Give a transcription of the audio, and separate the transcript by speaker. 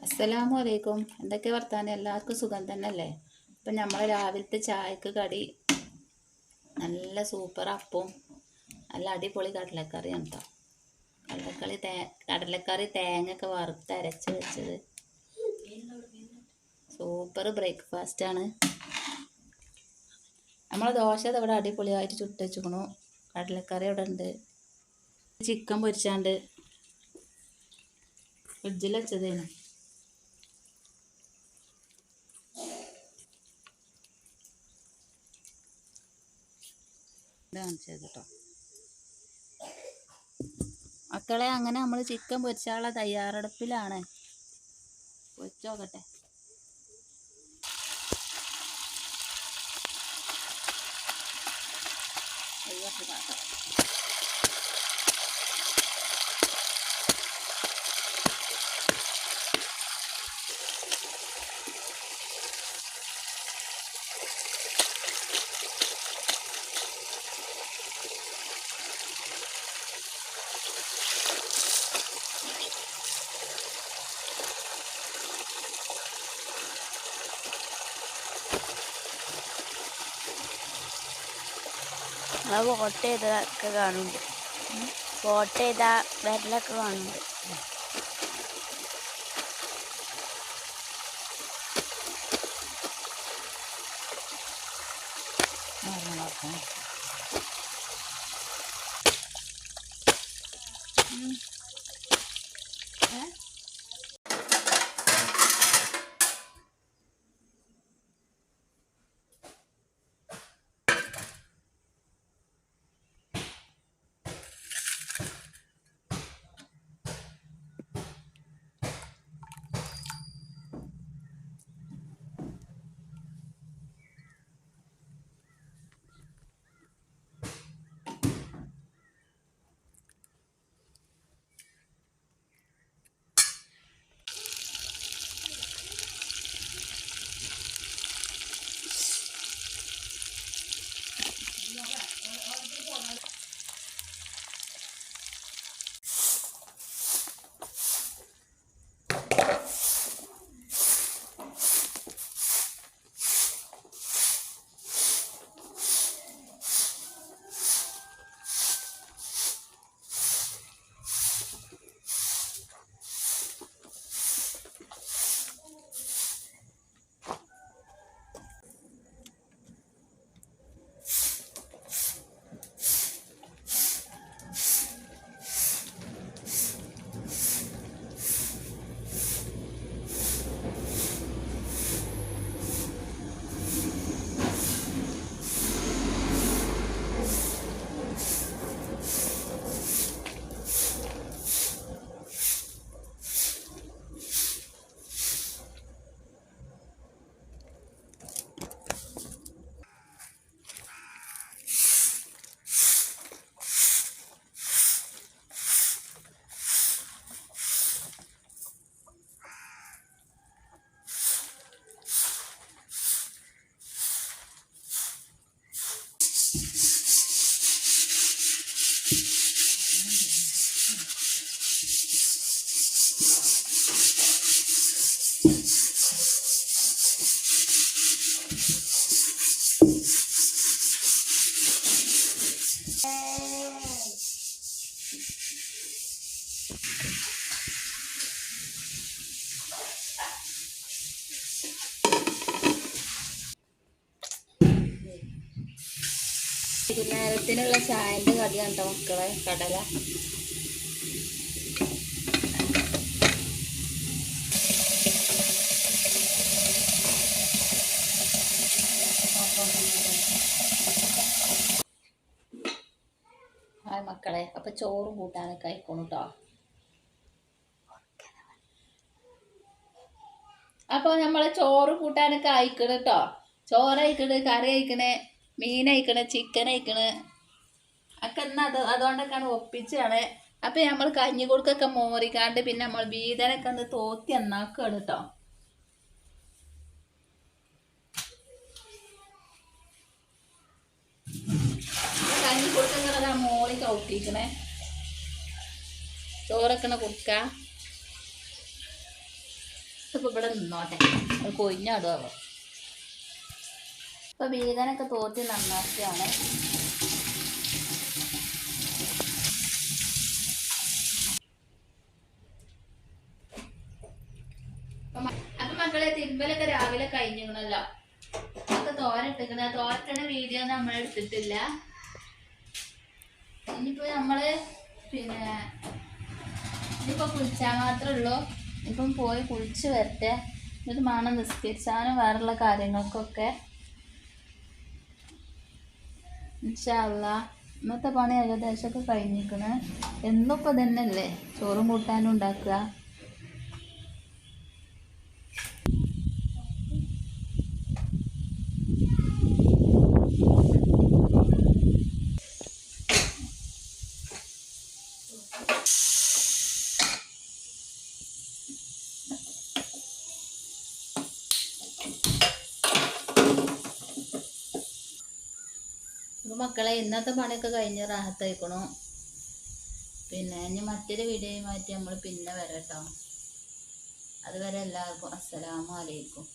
Speaker 1: അസ്സലാമു അലൈക്കും. എന്തൊക്കെ വർത്താനം? എല്ലാവർക്കും സുഖം തന്നെയല്ലേ? ഇപ്പം നമ്മൾ രാവിലത്തെ ചായക്ക് കടി നല്ല സൂപ്പർ അപ്പവും നല്ല അടിപൊളി കടലക്കറിയാണ് കേട്ടോ. കടലക്കറി തേങ്ങ ഒക്കെ വറുത്തരച്ച് വെച്ചത് സൂപ്പർ ബ്രേക്ക്ഫാസ്റ്റാണ്. നമ്മൾ ദോശ ഇവിടെ അടിപൊളിയായിട്ട് ചുട്ട് വെച്ചിക്കണു. കടലക്കറി ഇവിടെ ഉണ്ട്. ചിക്കൻ പൊരിച്ചാണ്ട് ഫ്രിഡ്ജിൽ വെച്ചതേനു. കാണിച്ചത് കേട്ടോ മക്കളെ. അങ്ങനെ നമ്മൾ ചിക്കൻ പൊരിച്ചാനുള്ള തയ്യാറെടുപ്പിലാണ്. പൊരിച്ചോക്കട്ടെ.
Speaker 2: വോട്ട് ചെയ്തൊക്കെ കാണുന്നുണ്ട്. വോട്ട് ചെയ്ത വിരലൊക്കെ കാണുന്നുണ്ട്.
Speaker 1: വൈകുന്നേരത്തിനുള്ള ചായൻ്റെ കടിയാണ് കേട്ടോ മക്കളെ. കടല മക്കളെ. അപ്പം ചോറും കൂട്ടാനൊക്കെ ആയിക്കോണു കേട്ടോ. അപ്പോൾ നമ്മൾ ചോറ് കൂട്ടാനൊക്കെ അയക്കണം കേട്ടോ. ചോറ് അയക്കണ്, കറി അയക്കണേ, മീൻ അയക്കണ്, ചിക്കൻ അയക്കണ് ഒക്കെ എന്നാൽ അതുകൊണ്ടൊക്കെയാണ് ഒപ്പിച്ചാണ്. അപ്പം നമ്മൾ കഞ്ഞി കൊടുക്കൊക്കെ മോറിക്കാണ്ട് പിന്നെ നമ്മൾ വീതനൊക്കെ ഒന്ന് തോത്തി എന്നാക്കുകയാണ് കേട്ടോ. കഞ്ഞി കൊടുക്കുന്ന മോളി കൗട്ടിക്കണേ. ചോറൊക്കെ കൊടുക്ക. ഇപ്പൊ ഇവിടെ നിന്നോട്ടെ, അത് കൊഴിഞ്ഞാടുമോ. ഇപ്പൊ ബീഗനൊക്കെ തോത്തി നന്നാക്കിയാണ്. അപ്പൊ മക്കളെ തിരുമ്പലൊക്കെ രാവിലെ കഴിഞ്ഞിരുന്നല്ലോ. ഒക്കെ തോരട്ടിക്കണ തോരട്ടണ വീഡിയോ നമ്മൾ എടുത്തിട്ടില്ല. ഇനിയിപ്പോ നമ്മള് പിന്നെ ഇനിയിപ്പോ കുളിച്ചാൽ മാത്രമേ ഉള്ളൂ. ഇപ്പം പോയി കുളിച്ച് വരട്ടെ, എന്നിട്ട് വേണം നിസ്കരിച്ചാനും വേറെയുള്ള കാര്യങ്ങൾക്കൊക്കെ. ഇൻഷാ അല്ലാഹ് ഇന്നത്തെ പണി ഏകദേശമൊക്കെ കഴിഞ്ഞിരിക്കണ്. എന്നും ഇപ്പൊ തന്നെയല്ലേ ചോറും കൂട്ടാനും ഉണ്ടാക്കുക. മക്കളെ ഇന്നത്തെ പണിയൊക്കെ കഴിഞ്ഞ് റാഹത്തായിക്കണു. പിന്നെ ഇനി മറ്റൊരു വീഡിയോയുമായിട്ട് നമ്മൾ പിന്നെ വരാം കേട്ടോ. അതുവരെ എല്ലാവർക്കും അസ്സലാമു അലൈക്കും.